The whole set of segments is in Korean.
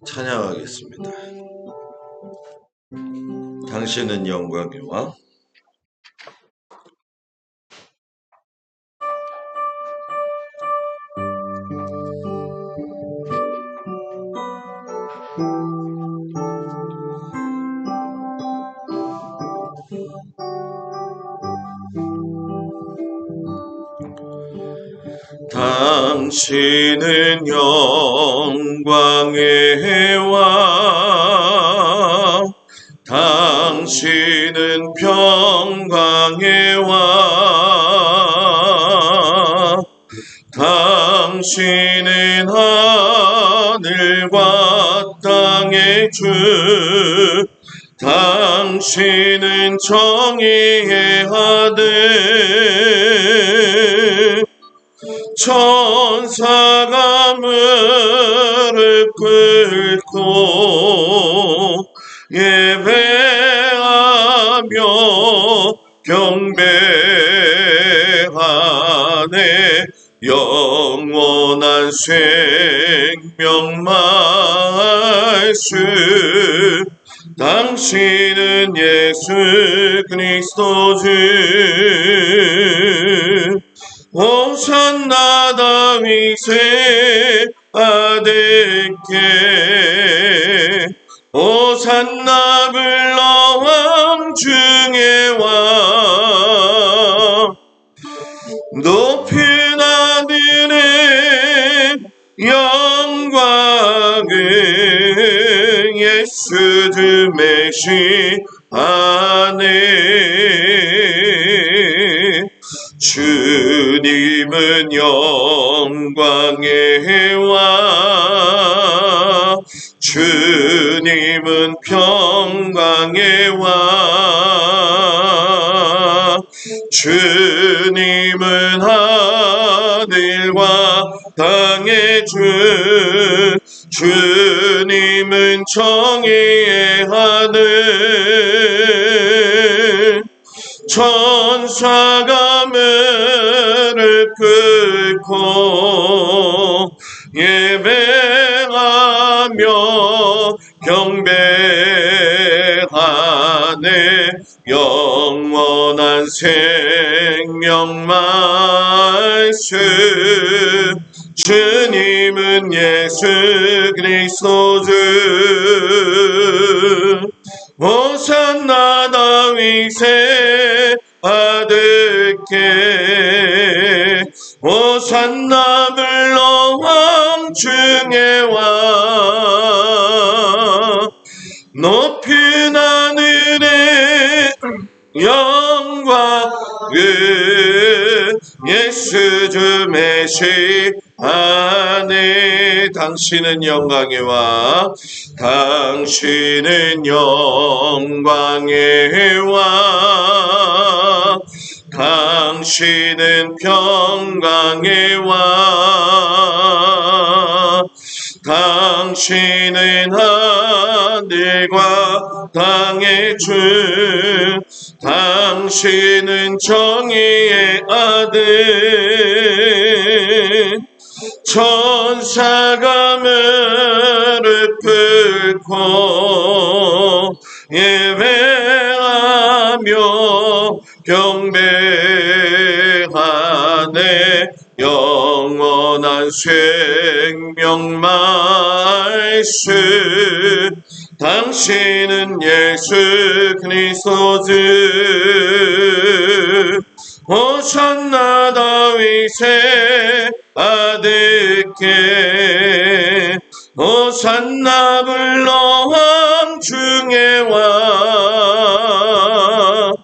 찬양하겠습니다. 당신은 영광의 왕. 당신은 영광의 왕, 당신은 평강의 왕, 당신은 하늘과 땅의 주, 당신은 정의의 아들. 천사가 무릎 꿇고 예배하며 경배하네. 영원한 생명 말씀, 당신은 예수 그리스도 주. 호산나 다윗의 아들께, 호산나 불러 왕 중의 왕. 높은 하늘의 영광을 예수 주 메시아네. 주님은 영광의 왕, 주님은 평강의 왕, 주님은 하늘과 땅의 주, 주님은 정의의 하늘. 천사가 무릎 꿇고 예배하며 경배하네. 영원한 생명 말씀, 주님은 예수 그리스도 주. 호산나 다윗의 아들께, 호산나 불러 왕 중의 왕. 높은 하늘의 영광을 예수 주 메시아네. 당신은 영광의 왕, 당신은 영광의 왕, 당신은 평강의 왕, 당신은 하늘과 땅의 주, 당신은 정의의 아들. 천사가 무릎 꿇고 예배하며 경배하네. 영원한 생명 말씀, 당신은 예수 그리스도 주. 호산나 다윗의 아들께, 호산나 불러 왕 중의 왕.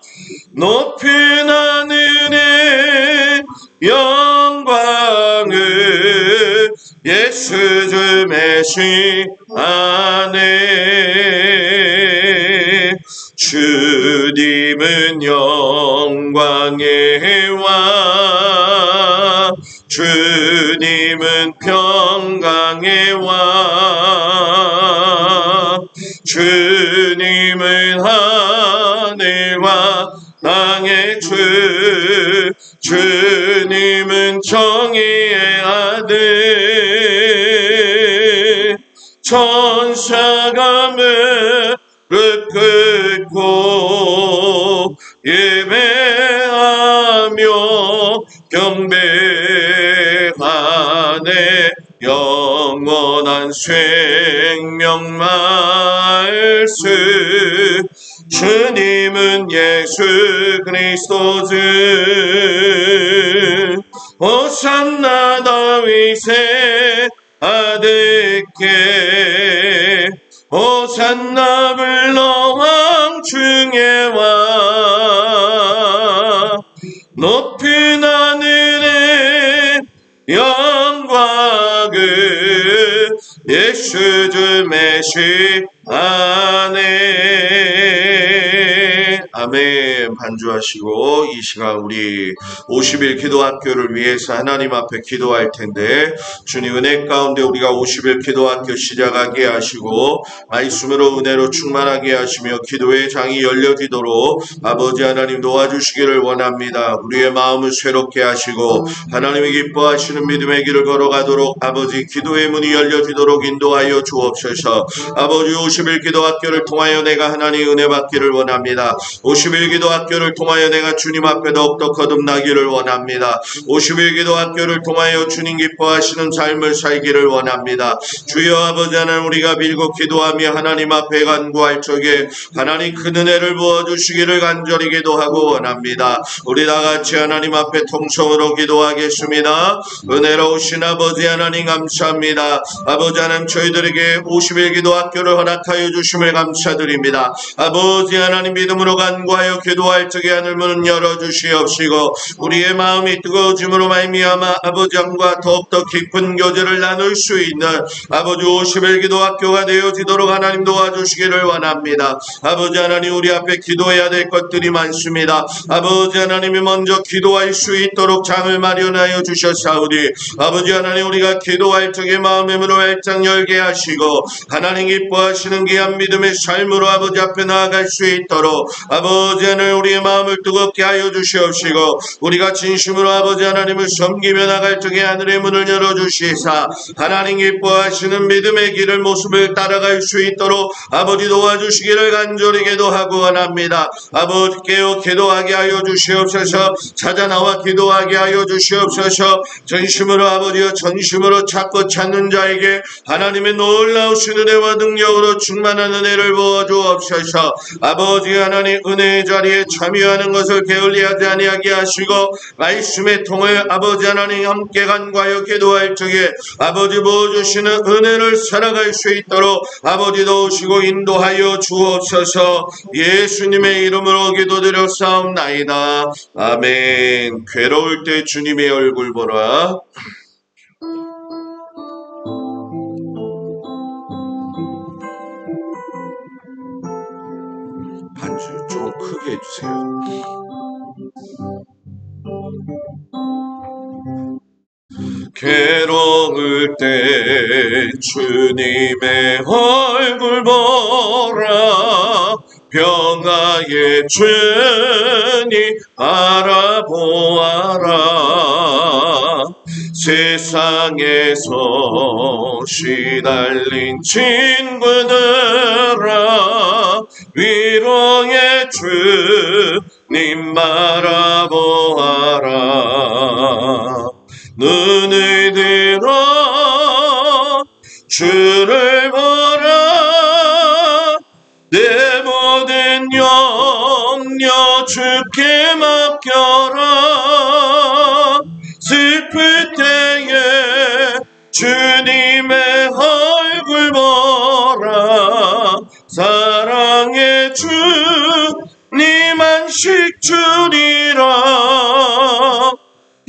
높은 하늘의 영광을 예수 주 메시아네. 주님은 영광의 왕, 주님은 평강의 왕, 주님은 하늘과 땅의 주, 주님은 정의의 아들 천사가 무릎 꿇고 예배하며 경배하네. 영원한 생명 말씀 주님은 예수 그리스도즈 호산나 다윗의 아들께 호산나 불러왕 중에 와 높은 하늘에 영광을 예수 주 메시아네. 아멘. 반주하시고 이 시간 우리 50일 기도학교를 위해서 하나님 앞에 기도할 텐데 주님 은혜 가운데 우리가 50일 기도학교 시작하게 하시고 말씀으로 은혜로 충만하게 하시며 기도의 장이 열려지도록 아버지 하나님 도와주시기를 원합니다. 우리의 마음을 새롭게 하시고 하나님이 기뻐하시는 믿음의 길을 걸어가도록 아버지 기도의 문이 열려지도록 인도하여 주옵소서. 아버지 50일 기도학교를 통하여 내가 하나님 은혜 받기를 원합니다. 50일 기도학교를 통하여 내가 주님 앞에 더욱더 거듭나기를 원합니다. 50일 기도학교를 통하여 주님 기뻐하시는 삶을 살기를 원합니다. 주여 아버지 하나님 우리가 빌고 기도하며 하나님 앞에 간구할 적에 하나님 큰 은혜를 부어주시기를 간절히 기도하고 원합니다. 우리 다같이 하나님 앞에 통성으로 기도하겠습니다. 은혜로우신 아버지 하나님 감사합니다. 아버지 하나님 저희들에게 50일 기도학교를 허락하여 주심을 감사드립니다. 아버지 하나님 믿음으로 간구하여 기도할 적에 하늘문을 열어주시옵시고 우리의 마음이 뜨거워짐으로 말미암아 아버지와 더욱더 깊은 교제를 나눌 수 있는 아버지 50일 기도학교가 되어지도록 하나님 도와주시기를 원합니다. 아버지 하나님 우리 앞에 기도해야 될 것들이 많습니다. 아버지 하나님이 먼저 기도할 수 있도록 장을 마련하여 주셨사오니 아버지 하나님 우리가 기도할 적에 마음의 문을 활짝 열게 하시고 하나님 기뻐하시는 귀한 믿음의 삶으로 아버지 앞에 나아갈 수 있도록 아버지 하나님 우리의 마음을 뜨겁게 하여 주시옵시고 우리가 진심으로 아버지 하나님을 섬기며 나갈 적에 하늘의 문을 열어주시사 하나님 기뻐하시는 믿음의 길을 모습을 따라갈 수 있도록 아버지 도와주시기를 간절히 기도하고 원합니다. 아버지께요 기도하게 하여 주시옵소서. 찾아 나와 기도하게 하여 주시옵소서. 전심으로 아버지여 전심으로 찾고 찾는 자에게 하나님의 놀라우신 은혜와 능력으로 충만한 은혜를 부어주옵소서. 아버지 하나님 은혜의 자리에 참여하는 것을 게을리하지 아니하게 하시고 말씀의 통을 아버지 하나님 함께 간구하여 기도할 적에 아버지 부어주시는 은혜를 살아갈 수 있도록 아버지 도우시고 인도하여 주옵소서. 예수님의 이름으로 기도드렸사옵나이다. 아멘. 괴로울 때 주님의 얼굴 보라. 반주 좀 크게 해주세요. 괴로울 때 주님의 얼굴 보라. 평화의 주님 바라보아라. 세상에서 시달린 친구들아 위로의 주님 바라보아라. 눈을 들어 주를 보라. 내 모든 염려 주께 맡겨라. 슬플 때에 주님의 얼굴 보라. 사랑의 주님 안식 주리라.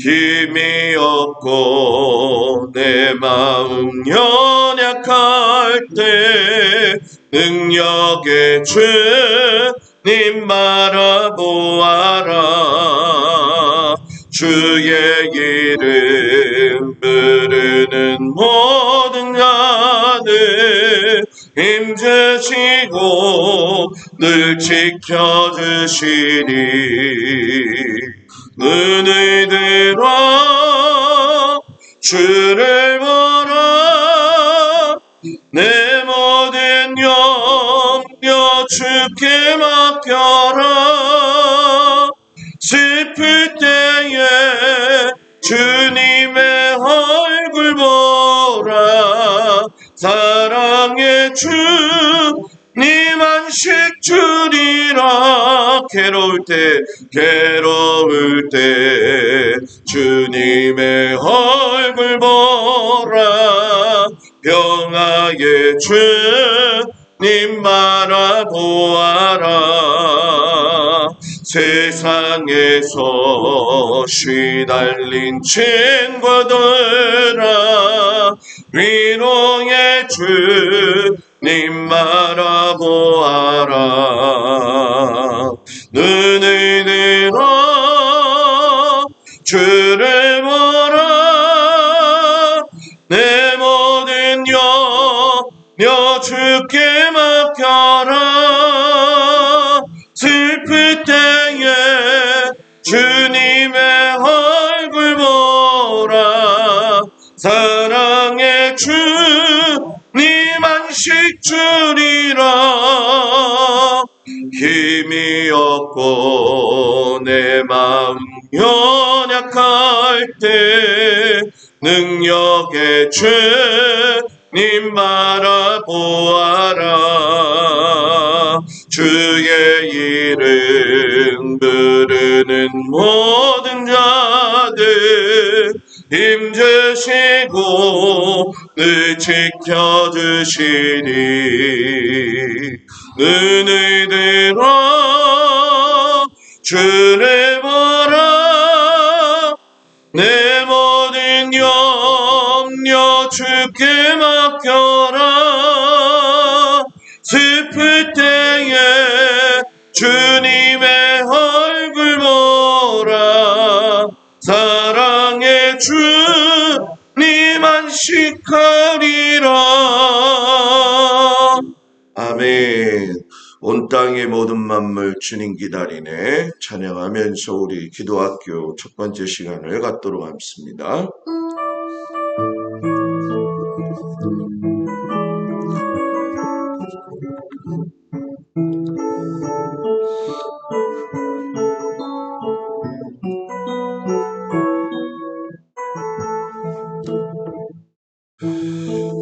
힘이 없고 내 마음 연약할 때 능력의 주님 바라보아라. 주의 이름 부르는 모든 자들 힘주시고 늘 지켜주시리. 눈을 들어 주를 보라. 내 모든 염려 주께 맡겨라. 슬플 때에 주님의 얼굴 보라. 사랑의 주님 안식 주리라. 괴로울 때 주님의 얼굴 보라. 평화의 주님 바라보아라. 세상에서 시달린 친구들아, 위로의 주님 바라보아라. 눈을 들어 주를 보라. 내 모든 염려 주께 맡겨라. 슬플 때에 주님의 얼굴 보라. 사랑의 주님 안식 주리라. 힘이 없고 내 마음 연약할 때 능력의 주님 바라보아라. 주의 이름 부르는 모든 자들 힘주시고 늘 지켜주시니 눈을 들어 주를 보라. 내 모든 염려 주께 맡겨라. 슬플 때에 주님의 얼굴 보라. 사랑의 주님 안식하리라. 아멘. 온 땅의 모든 만물 주님 기다리네 찬양하면서 우리 기도학교 첫 번째 시간을 갖도록 하겠습니다.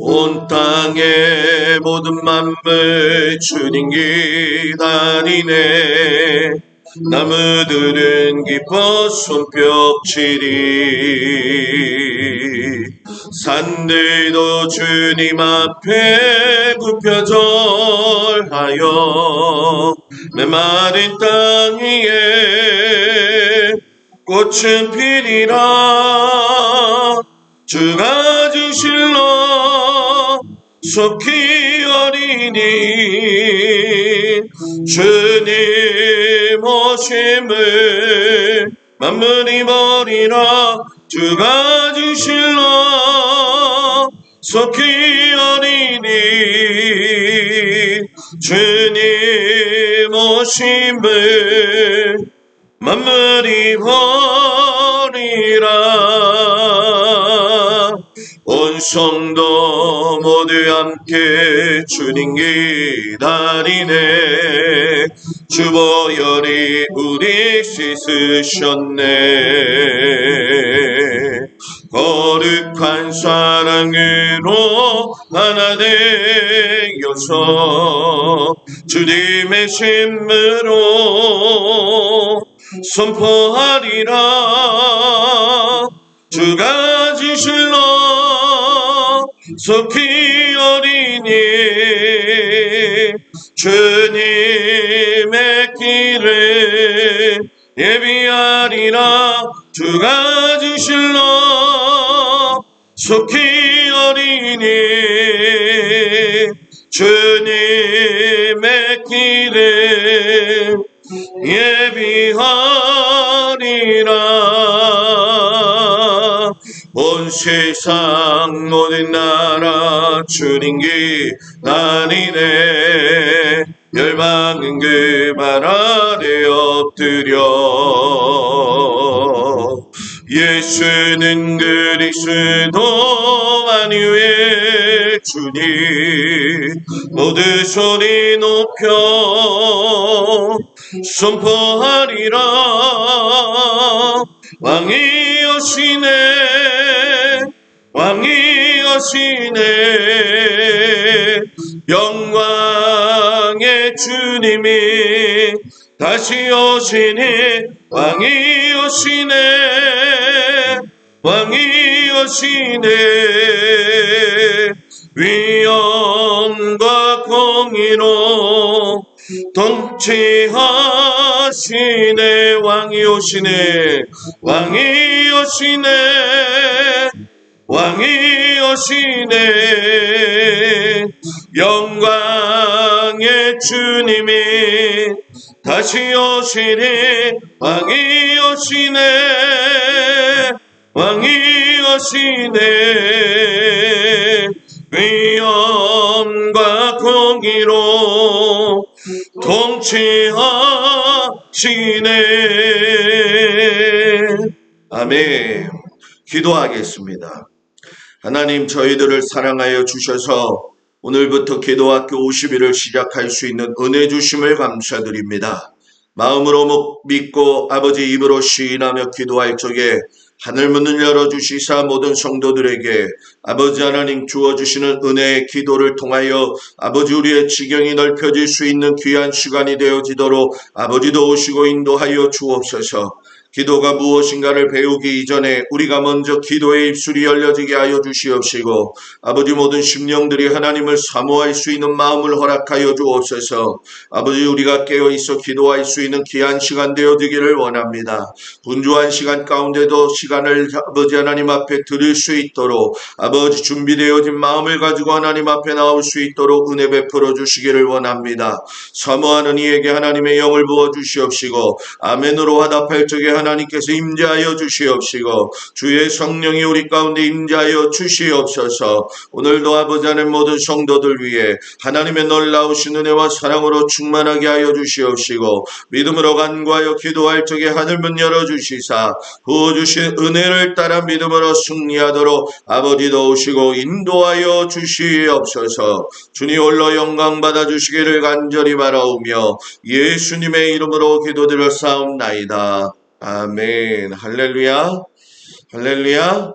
온 땅의 모든 만물 주님 기다리네. 나무들은 기뻐 손뼉치리. 산들도 주님 앞에 굽혀 절하여 메마른 땅 위에 꽃은 피리라. 주가 주실러 속히 어리니 주님 오심을 만물이 버리라. 주가 주실러 속히 어리니 주님 오심을 만물이 버리라. 온 성도 모두 함께 주님 기다리네. 주 보혈이 우리 씻으셨네. 거룩한 사랑으로 하나 되어서 주님의 신으로 선포하리라. 주가 지실러 속히 어리니 주님의 길을 예비하리라. 주가 지실러 속히 어리니 주님의 길을 예비하리라. 온 세상 모든 나라 주님 기다리네. 열방은 그 발 아래 엎드려 예수는 그리스도 만유의 주님. 모두 소리 높여 선포하리라. 왕이 오시네, 왕이 오시네. 영광의 주님이 다시 오시니 왕이 오시네, 왕이 오시네. 위엄과 공의로 통치하시네. 왕이 오시네, 왕이 오시네, 왕이 오시네. 영광의 주님이 다시 오시니 왕이 오시네, 왕이 오시네. 위엄과 공의로 통치하시네. 아멘. 기도하겠습니다. 하나님, 저희들을 사랑하여 주셔서 오늘부터 기도학교 50일을 시작할 수 있는 은혜 주심을 감사드립니다. 마음으로 믿고 아버지 입으로 시인하며 기도할 적에 하늘문을 열어주시사 모든 성도들에게 아버지 하나님 주어주시는 은혜의 기도를 통하여 아버지 우리의 지경이 넓혀질 수 있는 귀한 시간이 되어지도록 아버지도 오시고 인도하여 주옵소서. 기도가 무엇인가를 배우기 이전에 우리가 먼저 기도의 입술이 열려지게 하여 주시옵시고 아버지 모든 심령들이 하나님을 사모할 수 있는 마음을 허락하여 주옵소서. 아버지 우리가 깨어있어 기도할 수 있는 귀한 시간 되어지기를 원합니다. 분주한 시간 가운데도 시간을 아버지 하나님 앞에 드릴 수 있도록 아버지 준비되어진 마음을 가지고 하나님 앞에 나올 수 있도록 은혜 베풀어 주시기를 원합니다. 사모하는 이에게 하나님의 영을 부어 주시옵시고 아멘으로 화답할 적에 하나님께서 임재하여 주시옵시고 주의 성령이 우리 가운데 임재하여 주시옵소서. 오늘도 아버지 하나님 모든 성도들 위해 하나님의 놀라우신 은혜와 사랑으로 충만하게 하여 주시옵시고 믿음으로 간구하여 기도할 적에 하늘문 열어주시사 부어주신 은혜를 따라 믿음으로 승리하도록 아버지도 오시고 인도하여 주시옵소서. 주님 홀로 영광 받아주시기를 간절히 바라오며 예수님의 이름으로 기도드려 싸움나이다. 아멘. 할렐루야. 할렐루야.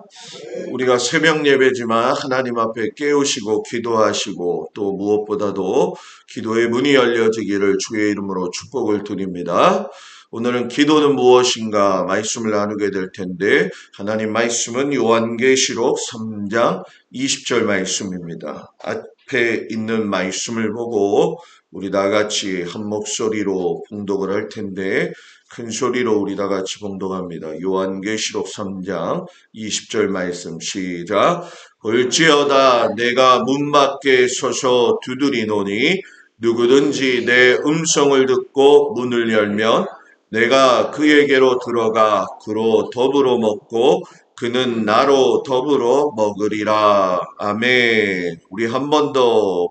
우리가 새벽 예배지만 하나님 앞에 깨우시고 기도하시고 또 무엇보다도 기도의 문이 열려지기를 주의 이름으로 축복을 드립니다. 오늘은 기도는 무엇인가 말씀을 나누게 될 텐데 하나님 말씀은 요한계시록 3장 20절 말씀입니다. 앞에 있는 말씀을 보고 우리 다 같이 한 목소리로 봉독을 할 텐데 큰 소리로 우리 다 같이 봉독합니다. 요한계시록 3장 20절 말씀 시작. 볼지어다 내가 문 밖에 서서 두드리노니 누구든지 내 음성을 듣고 문을 열면 내가 그에게로 들어가 그로 더불어 먹고 그는 나로 더불어 먹으리라. 아멘. 우리 한 번 더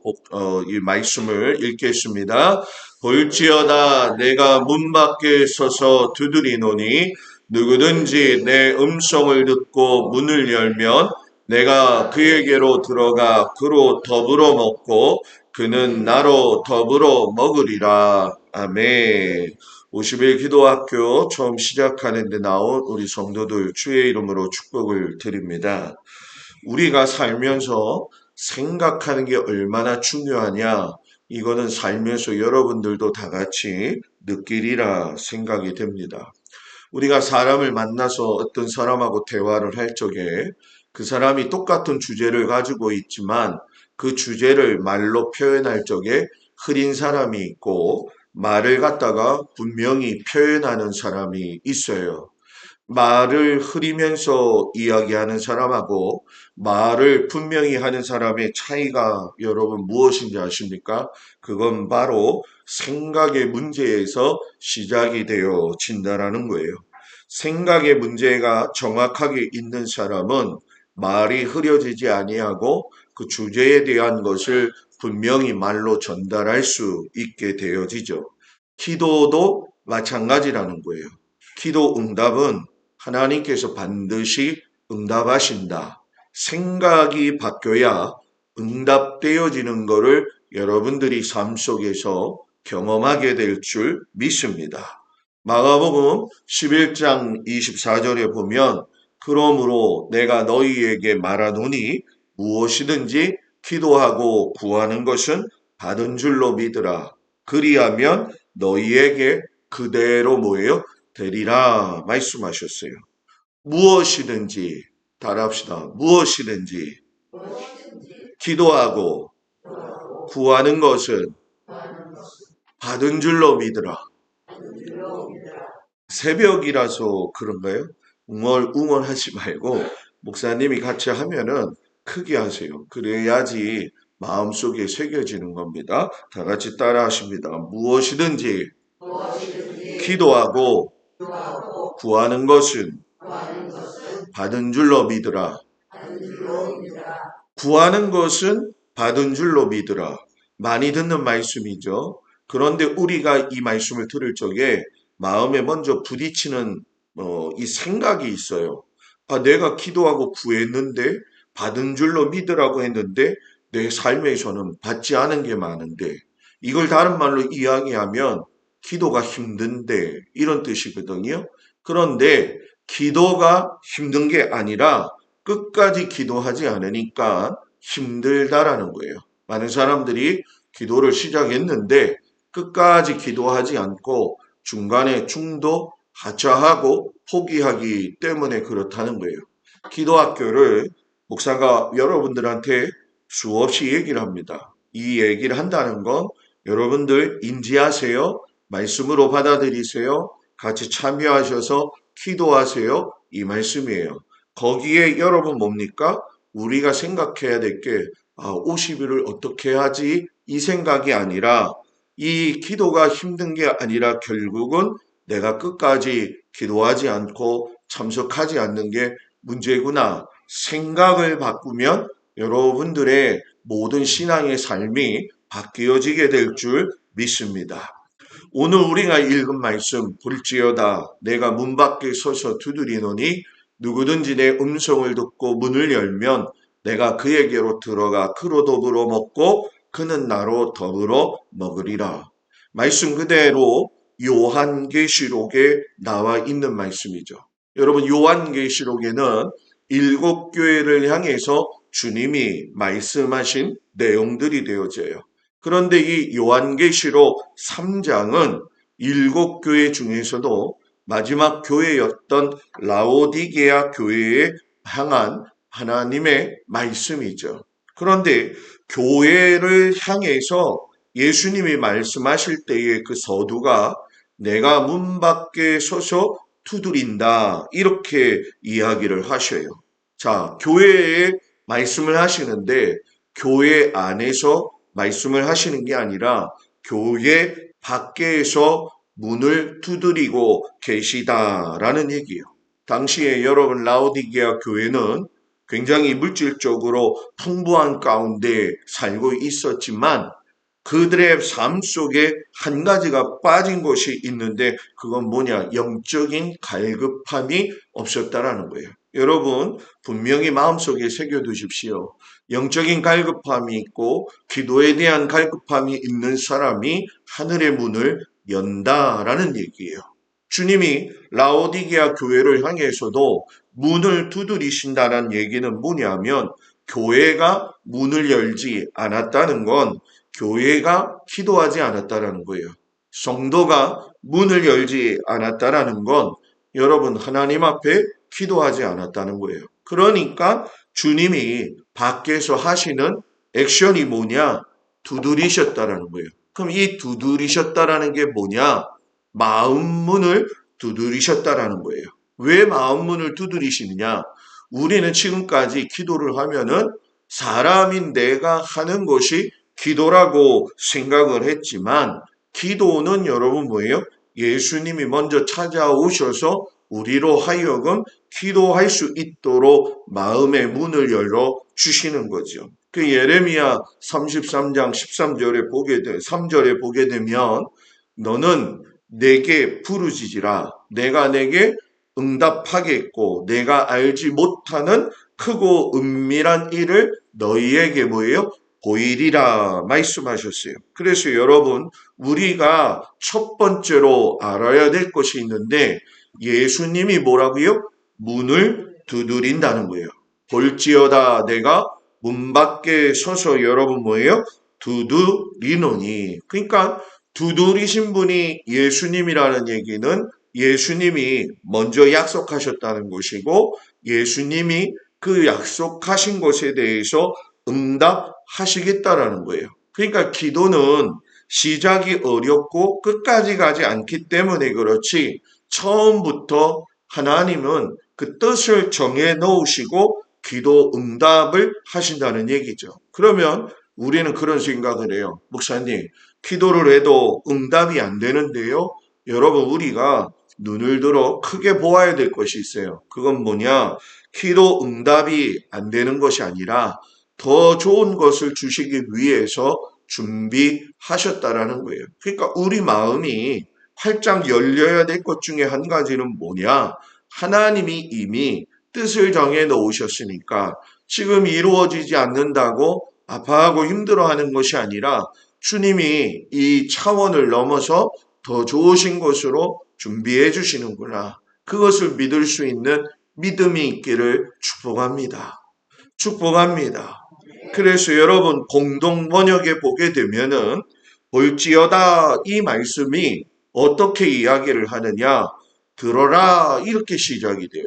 이 말씀을 읽겠습니다. 볼지어다 내가 문 밖에 서서 두드리노니 누구든지 내 음성을 듣고 문을 열면 내가 그에게로 들어가 그로 더불어 먹고 그는 나로 더불어 먹으리라. 아멘. 50일 기도학교 처음 시작하는데 나온 우리 성도들 주의 이름으로 축복을 드립니다. 우리가 살면서 생각하는 게 얼마나 중요하냐, 이거는 살면서 여러분들도 다 같이 느끼리라 생각이 됩니다. 우리가 사람을 만나서 어떤 사람하고 대화를 할 적에 그 사람이 똑같은 주제를 가지고 있지만 그 주제를 말로 표현할 적에 흐린 사람이 있고 말을 갖다가 분명히 표현하는 사람이 있어요. 말을 흐리면서 이야기하는 사람하고 말을 분명히 하는 사람의 차이가 여러분 무엇인지 아십니까? 그건 바로 생각의 문제에서 시작이 되어진다라는 거예요. 생각의 문제가 정확하게 있는 사람은 말이 흐려지지 아니하고 그 주제에 대한 것을 분명히 말로 전달할 수 있게 되어지죠. 기도도 마찬가지라는 거예요. 기도 응답은 하나님께서 반드시 응답하신다. 생각이 바뀌어야 응답되어지는 것을 여러분들이 삶 속에서 경험하게 될 줄 믿습니다. 마가복음 11장 24절에 보면 그러므로 내가 너희에게 말하노니 무엇이든지 기도하고 구하는 것은 받은 줄로 믿으라. 그리하면 너희에게 그대로 뭐예요? 되리라 말씀하셨어요. 무엇이든지 따라합시다. 무엇이든지 기도하고 구하는 것은 받은 줄로 믿으라. 새벽이라서 그런가요? 웅얼웅얼하지 말고 목사님이 같이 하면은 크게 하세요. 그래야지 마음속에 새겨지는 겁니다. 다 같이 따라 하십니다. 무엇이든지 기도하고 구하는 것은 받은 줄로 믿으라. 구하는 것은 받은 줄로 믿으라. 많이 듣는 말씀이죠. 그런데 우리가 이 말씀을 들을 적에 마음에 먼저 부딪히는 이 생각이 있어요. 아, 내가 기도하고 구했는데 받은 줄로 믿으라고 했는데 내 삶에서는 받지 않은 게 많은데 이걸 다른 말로 이야기하면 기도가 힘든데 이런 뜻이거든요. 그런데 기도가 힘든 게 아니라 끝까지 기도하지 않으니까 힘들다라는 거예요. 많은 사람들이 기도를 시작했는데 끝까지 기도하지 않고 중간에 중도, 하차하고 포기하기 때문에 그렇다는 거예요. 기도학교를 목사가 여러분들한테 수없이 얘기를 합니다. 이 얘기를 한다는 건 여러분들 인지하세요. 말씀으로 받아들이세요. 같이 참여하셔서 기도하세요. 이 말씀이에요. 거기에 여러분 뭡니까? 우리가 생각해야 될 게 50일을 어떻게 하지? 이 생각이 아니라 이 기도가 힘든 게 아니라 결국은 내가 끝까지 기도하지 않고 참석하지 않는 게 문제구나. 생각을 바꾸면 여러분들의 모든 신앙의 삶이 바뀌어지게 될 줄 믿습니다. 오늘 우리가 읽은 말씀 볼지어다 내가 문 밖에 서서 두드리노니 누구든지 내 음성을 듣고 문을 열면 내가 그에게로 들어가 그로 더불어 먹고 그는 나로 더불어 먹으리라. 말씀 그대로 요한계시록에 나와 있는 말씀이죠. 여러분 요한계시록에는 7교회를 향해서 주님이 말씀하신 내용들이 되어져요. 그런데 이 요한계시록 3장은 7교회 중에서도 마지막 교회였던 라오디게아 교회에 향한 하나님의 말씀이죠. 그런데 교회를 향해서 예수님이 말씀하실 때의 그 서두가 내가 문 밖에 서서 두드린다 이렇게 이야기를 하셔요. 자, 교회에 말씀을 하시는데 교회 안에서 말씀을 하시는 게 아니라 교회 밖에서 문을 두드리고 계시다라는 얘기예요. 당시에 여러분 라오디게아 교회는 굉장히 물질적으로 풍부한 가운데 살고 있었지만 그들의 삶 속에 한 가지가 빠진 것이 있는데 그건 뭐냐? 영적인 갈급함이 없었다라는 거예요. 여러분 분명히 마음속에 새겨두십시오. 영적인 갈급함이 있고 기도에 대한 갈급함이 있는 사람이 하늘의 문을 연다라는 얘기예요. 주님이 라오디게아 교회를 향해서도 문을 두드리신다는 얘기는 뭐냐면 교회가 문을 열지 않았다는 건 교회가 기도하지 않았다라는 거예요. 성도가 문을 열지 않았다라는 건 여러분 하나님 앞에 기도하지 않았다는 거예요. 그러니까 주님이 밖에서 하시는 액션이 뭐냐? 두드리셨다라는 거예요. 그럼 이 두드리셨다라는 게 뭐냐? 마음 문을 두드리셨다라는 거예요. 왜 마음 문을 두드리시느냐? 우리는 지금까지 기도를 하면은 사람인 내가 하는 것이 기도라고 생각을 했지만 기도는 여러분 뭐예요? 예수님이 먼저 찾아오셔서 우리로 하여금 기도할 수 있도록 마음의 문을 열어 주시는 거죠. 그 예레미야 33장 3절에 보게 되면 너는 내게 부르짖으라 내가 내게 응답하겠고 내가 알지 못하는 크고 은밀한 일을 너희에게 뭐예요? 보이리라 말씀하셨어요. 그래서 여러분 우리가 첫 번째로 알아야 될 것이 있는데 예수님이 뭐라고요? 문을 두드린다는 거예요. 볼지어다 내가 문 밖에 서서 여러분 뭐예요? 두드리노니. 그러니까 두드리신 분이 예수님이라는 얘기는 예수님이 먼저 약속하셨다는 것이고 예수님이 그 약속하신 것에 대해서 응답하시겠다라는 거예요. 그러니까 기도는 시작이 어렵고 끝까지 가지 않기 때문에 그렇지 처음부터 하나님은 그 뜻을 정해 놓으시고 기도 응답을 하신다는 얘기죠. 그러면 우리는 그런 생각을 해요. 목사님, 기도를 해도 응답이 안 되는데요. 여러분, 우리가 눈을 들어 크게 보아야 될 것이 있어요. 그건 뭐냐? 기도 응답이 안 되는 것이 아니라 더 좋은 것을 주시기 위해서 준비하셨다라는 거예요. 그러니까 우리 마음이 활짝 열려야 될 것 중에 한 가지는 뭐냐? 하나님이 이미 뜻을 정해 놓으셨으니까 지금 이루어지지 않는다고 아파하고 힘들어하는 것이 아니라 주님이 이 차원을 넘어서 더 좋으신 것으로 준비해 주시는구나. 그것을 믿을 수 있는 믿음이 있기를 축복합니다. 축복합니다. 그래서 여러분 공동 번역에 보게 되면은 볼지어다 이 말씀이 어떻게 이야기를 하느냐? 들어라 이렇게 시작이 돼요.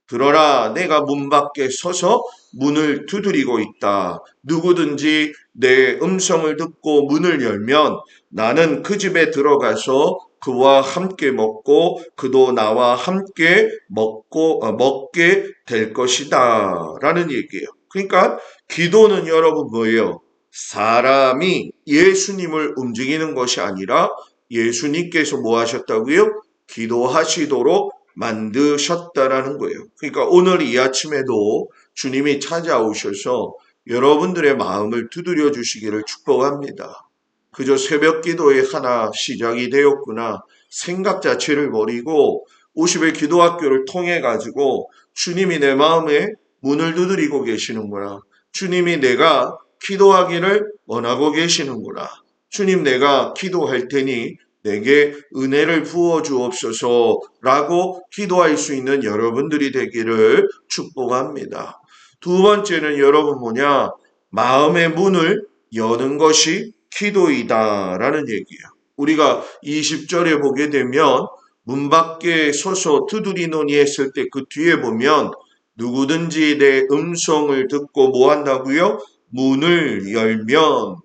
들어라 내가 문 밖에 서서 문을 두드리고 있다. 누구든지 내 음성을 듣고 문을 열면 나는 그 집에 들어가서 그와 함께 먹고 그도 나와 함께 먹게 될 것이다 라는 얘기예요. 그러니까 기도는 여러분 뭐예요? 사람이 예수님을 움직이는 것이 아니라 예수님께서 뭐 하셨다고요? 기도하시도록 만드셨다라는 거예요. 그러니까 오늘 이 아침에도 주님이 찾아오셔서 여러분들의 마음을 두드려 주시기를 축복합니다. 그저 새벽 기도의 하나 시작이 되었구나. 생각 자체를 버리고 50일 기도학교를 통해 가지고 주님이 내 마음에 문을 두드리고 계시는구나. 주님이 내가 기도하기를 원하고 계시는구나. 주님 내가 기도할 테니 내게 은혜를 부어 주옵소서라고 기도할 수 있는 여러분들이 되기를 축복합니다. 두 번째는 여러분 뭐냐? 마음의 문을 여는 것이 기도이다라는 얘기예요. 우리가 20절에 보게 되면 문 밖에 서서 두드리노니 했을 때 그 뒤에 보면 누구든지 내 음성을 듣고 뭐 한다고요? 문을 열면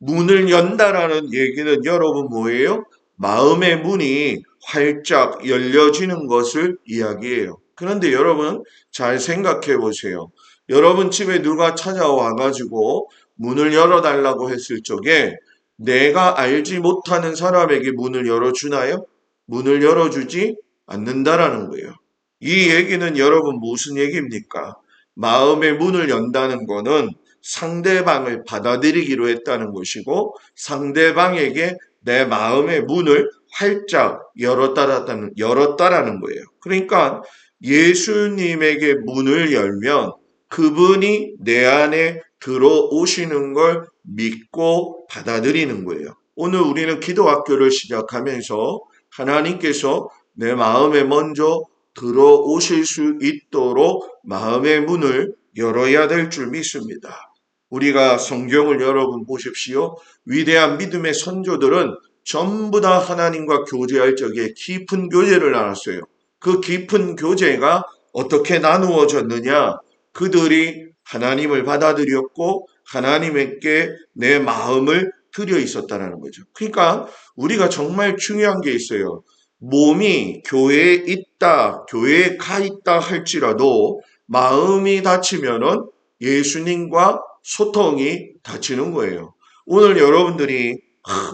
문을 연다라는 얘기는 여러분 뭐예요? 마음의 문이 활짝 열려지는 것을 이야기해요. 그런데 여러분 잘 생각해 보세요. 여러분 집에 누가 찾아와 가지고 문을 열어달라고 했을 적에 내가 알지 못하는 사람에게 문을 열어주나요? 문을 열어주지 않는다라는 거예요. 이 얘기는 여러분 무슨 얘기입니까? 마음의 문을 연다는 거는 상대방을 받아들이기로 했다는 것이고 상대방에게 내 마음의 문을 활짝 열었다라는 거예요. 그러니까 예수님에게 문을 열면 그분이 내 안에 들어오시는 걸 믿고 받아들이는 거예요. 오늘 우리는 기도학교를 시작하면서 하나님께서 내 마음에 먼저 들어오실 수 있도록 마음의 문을 열어야 될 줄 믿습니다. 우리가 성경을 여러분 보십시오. 위대한 믿음의 선조들은 전부 다 하나님과 교제할 적에 깊은 교제를 나눴어요. 그 깊은 교제가 어떻게 나누어졌느냐? 그들이 하나님을 받아들였고 하나님께 내 마음을 드려 있었다는 거죠. 그러니까 우리가 정말 중요한 게 있어요. 몸이 교회에 있다, 교회에 가 있다 할지라도 마음이 닫히면은 예수님과 소통이 닫히는 거예요. 오늘 여러분들이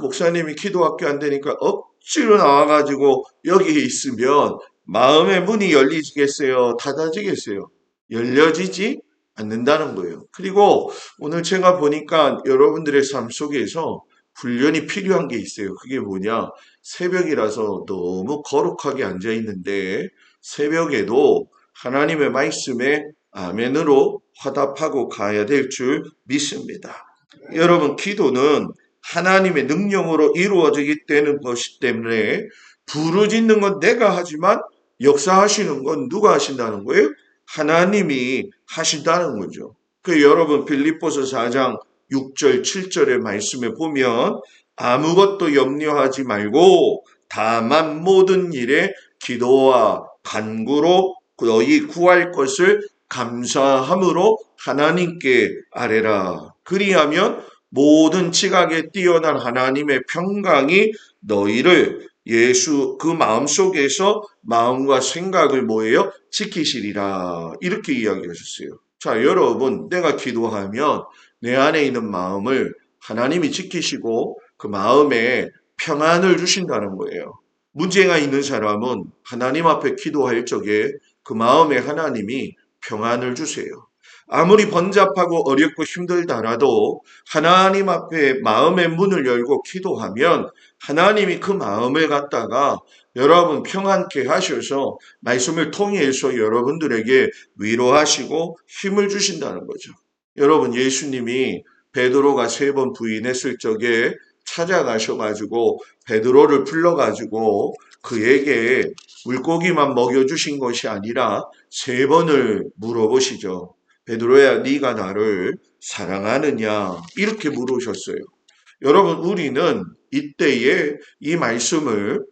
목사님이 기도학교 안 되니까 억지로 나와가지고 여기 있으면 마음의 문이 열리겠어요? 닫아지겠어요? 열려지지 않는다는 거예요. 그리고 오늘 제가 보니까 여러분들의 삶 속에서 훈련이 필요한 게 있어요. 그게 뭐냐? 새벽이라서 너무 거룩하게 앉아 있는데 새벽에도 하나님의 말씀에 아멘으로 화답하고 가야 될 줄 믿습니다. 여러분, 기도는 하나님의 능력으로 이루어지기 되는 것이기 때문에 부르짖는 건 내가 하지만 역사하시는 건 누가 하신다는 거예요? 하나님이 하신다는 거죠. 그 여러분 빌립보서 4장 6절 7절의 말씀에 보면 아무것도 염려하지 말고 다만 모든 일에 기도와 간구로 너희 구할 것을 감사함으로 하나님께 아뢰라. 그리하면 모든 지각에 뛰어난 하나님의 평강이 너희를 예수 그 마음속에서 마음과 생각을 뭐예요? 지키시리라. 이렇게 이야기하셨어요. 자, 여러분, 내가 기도하면 내 안에 있는 마음을 하나님이 지키시고 그 마음에 평안을 주신다는 거예요. 문제가 있는 사람은 하나님 앞에 기도할 적에 그 마음에 하나님이 평안을 주세요. 아무리 번잡하고 어렵고 힘들더라도 하나님 앞에 마음의 문을 열고 기도하면 하나님이 그 마음을 갖다가 여러분 평안케 하셔서 말씀을 통해서 여러분들에게 위로하시고 힘을 주신다는 거죠. 여러분, 예수님이 베드로가 3번 부인했을 적에 찾아가셔가지고 베드로를 불러가지고 그에게 물고기만 먹여주신 것이 아니라 3번을 물어보시죠. 베드로야, 네가 나를 사랑하느냐? 이렇게 물으셨어요. 여러분, 우리는 이때에 이 말씀을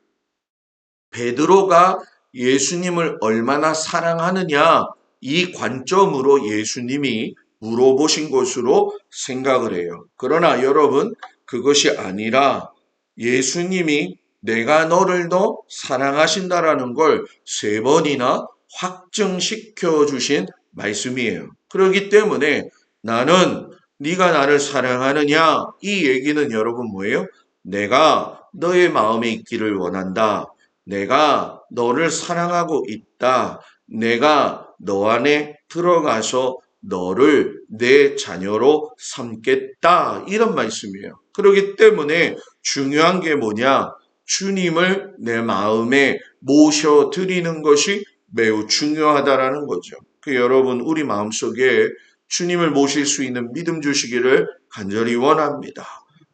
베드로가 예수님을 얼마나 사랑하느냐 이 관점으로 예수님이 물어보신 것으로 생각을 해요. 그러나 여러분, 그것이 아니라 예수님이 내가 너를 더 사랑하신다라는 걸 3번이나 확증시켜 주신 말씀이에요. 그렇기 때문에 나는 네가 나를 사랑하느냐? 이 얘기는 여러분 뭐예요? 내가 너의 마음에 있기를 원한다. 내가 너를 사랑하고 있다. 내가 너 안에 들어가서 너를 내 자녀로 삼겠다. 이런 말씀이에요. 그렇기 때문에 중요한 게 뭐냐? 주님을 내 마음에 모셔드리는 것이 매우 중요하다라는 거죠. 여러분, 우리 마음속에 주님을 모실 수 있는 믿음 주시기를 간절히 원합니다.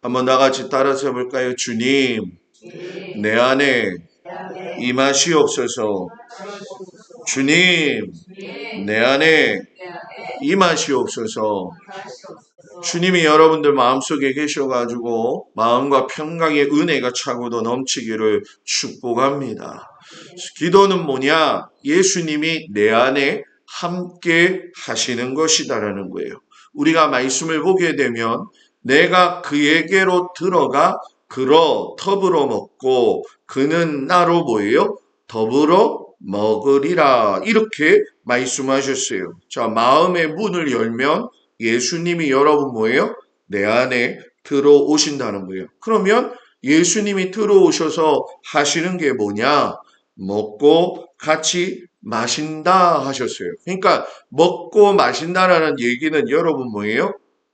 한번 나같이 따라서 해볼까요? 주님, 내 안에 임하시옵소서. 주님, 내 안에 임하시옵소서. 주님이 여러분들 마음속에 계셔가지고 마음과 평강의 은혜가 차고도 넘치기를 축복합니다. 기도는 뭐냐? 예수님이 내 안에 함께 하시는 것이다라는 거예요. 우리가 말씀을 보게 되면 내가 그에게로 들어가 그러 더불어 먹고 그는 나로 뭐예요? 더불어 먹으리라. 이렇게 말씀하셨어요. 자, 마음의 문을 열면 예수님이 여러분 뭐예요? 내 안에 들어오신다는 거예요. 그러면 예수님이 들어오셔서 하시는 게 뭐냐? 먹고 같이 마신다 하셨어요. 그러니까 먹고 마신다라는 얘기는 여러분 뭐예요?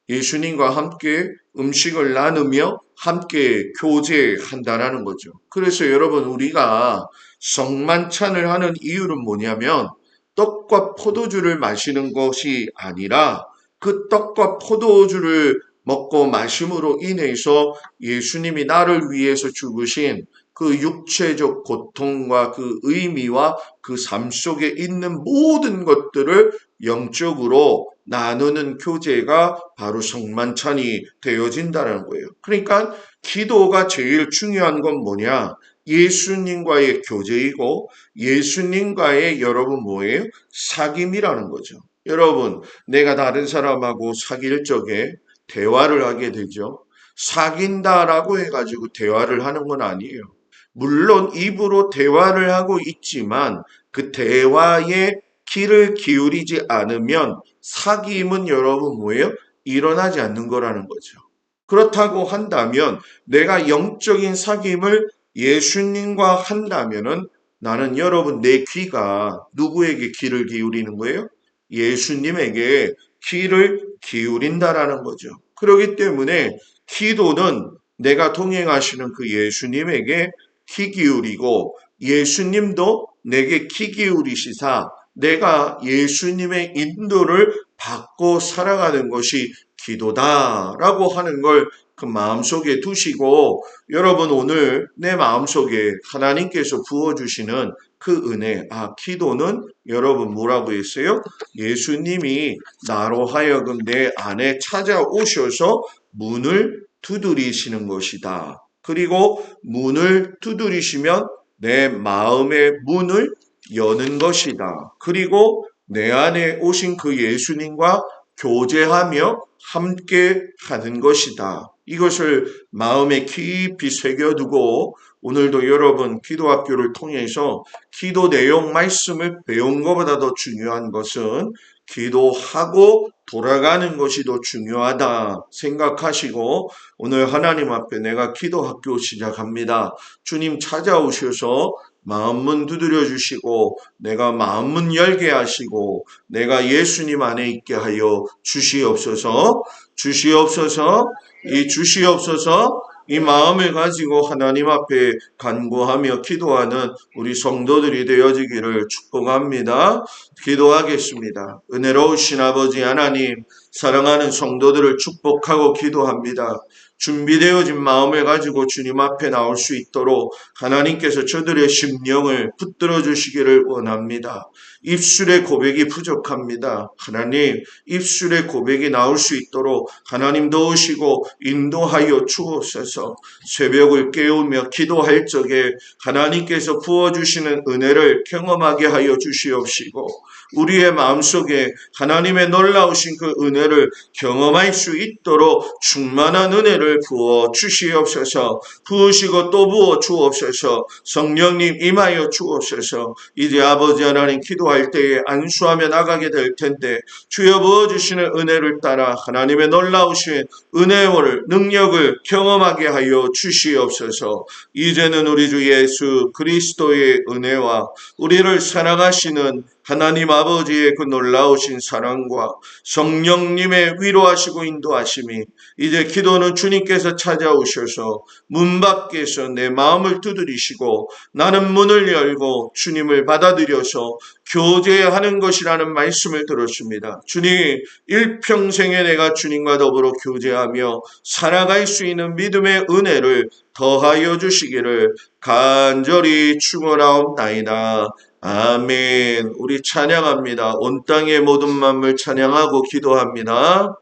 예수님과 함께 음식을 나누며 함께 교제한다라는 거죠. 그래서 여러분 우리가 성만찬을 하는 이유는 뭐냐면 떡과 포도주를 마시는 것이 아니라 그 떡과 포도주를 먹고 마심으로 인해서 예수님이 나를 위해서 죽으신 그 육체적 고통과 그 의미와 그 삶 속에 있는 모든 것들을 영적으로 나누는 교제가 바로 성만찬이 되어진다는 거예요. 그러니까 기도가 제일 중요한 건 뭐냐? 예수님과의 교제이고 예수님과의 여러분 뭐예요? 사귐이라는 거죠. 여러분, 내가 다른 사람하고 사귈 적에 대화를 하게 되죠. 사귄다라고 해가지고 대화를 하는 건 아니에요. 물론 입으로 대화를 하고 있지만 그 대화에 귀를 기울이지 않으면 사귐은 여러분 뭐예요? 일어나지 않는 거라는 거죠. 그렇다고 한다면 내가 영적인 사귐을 예수님과 한다면은 나는 여러분 내 귀가 누구에게 귀를 기울이는 거예요? 예수님에게 귀를 기울인다라는 거죠. 그렇기 때문에 기도는 내가 동행하시는 그 예수님에게 귀 기울이고 예수님도 내게 귀 기울이시사 내가 예수님의 인도를 받고 살아가는 것이 기도다라고 하는 걸 그 마음속에 두시고, 여러분 오늘 내 마음속에 하나님께서 부어주시는 그 은혜, 기도는 여러분 뭐라고 했어요? 예수님이 나로 하여금 내 안에 찾아오셔서 문을 두드리시는 것이다. 그리고 문을 두드리시면 내 마음의 문을 여는 것이다. 그리고 내 안에 오신 그 예수님과 교제하며 함께 하는 것이다. 이것을 마음에 깊이 새겨두고 오늘도 여러분 기도학교를 통해서 기도 내용 말씀을 배운 것보다 더 중요한 것은 기도하고 돌아가는 것이 더 중요하다 생각하시고, 오늘 하나님 앞에 내가 기도학교 시작합니다. 주님 찾아오셔서 마음문 두드려 주시고 내가 마음문 열게 하시고 내가 예수님 안에 있게 하여 주시옵소서. 이 마음을 가지고 하나님 앞에 간구하며 기도하는 우리 성도들이 되어지기를 축복합니다. 기도하겠습니다. 은혜로우신 아버지 하나님, 사랑하는 성도들을 축복하고 기도합니다. 준비되어진 마음을 가지고 주님 앞에 나올 수 있도록 하나님께서 저들의 심령을 붙들어 주시기를 원합니다. 입술의 고백이 부족합니다. 하나님, 입술의 고백이 나올 수 있도록 하나님 도우시고 인도하여 주옵소서. 새벽을 깨우며 기도할 적에 하나님께서 부어주시는 은혜를 경험하게 하여 주시옵시고, 우리의 마음속에 하나님의 놀라우신 그 은혜를 경험할 수 있도록 충만한 은혜를 부어 주시옵소서. 부으시고 또 부어 주옵소서. 성령님 임하여 주옵소서. 이제 아버지 하나님 기도할 때에 안수하며 나가게 될 텐데 주여 부어주시는 은혜를 따라 하나님의 놀라우신 은혜를 능력을 경험하게 하여 주시옵소서. 이제는 우리 주 예수 그리스도의 은혜와 우리를 사랑하시는 하나님 아버지의 그 놀라우신 사랑과 성령님의 위로하시고 인도하심이, 이제 기도는 주님께서 찾아오셔서 문 밖에서 내 마음을 두드리시고 나는 문을 열고 주님을 받아들여서 교제하는 것이라는 말씀을 들었습니다. 주님, 일평생에 내가 주님과 더불어 교제하며 살아갈 수 있는 믿음의 은혜를 더하여 주시기를 간절히 축원하옵나이다. 아멘. 우리 찬양합니다. 온 땅의 모든 만물 찬양하고 기도합니다.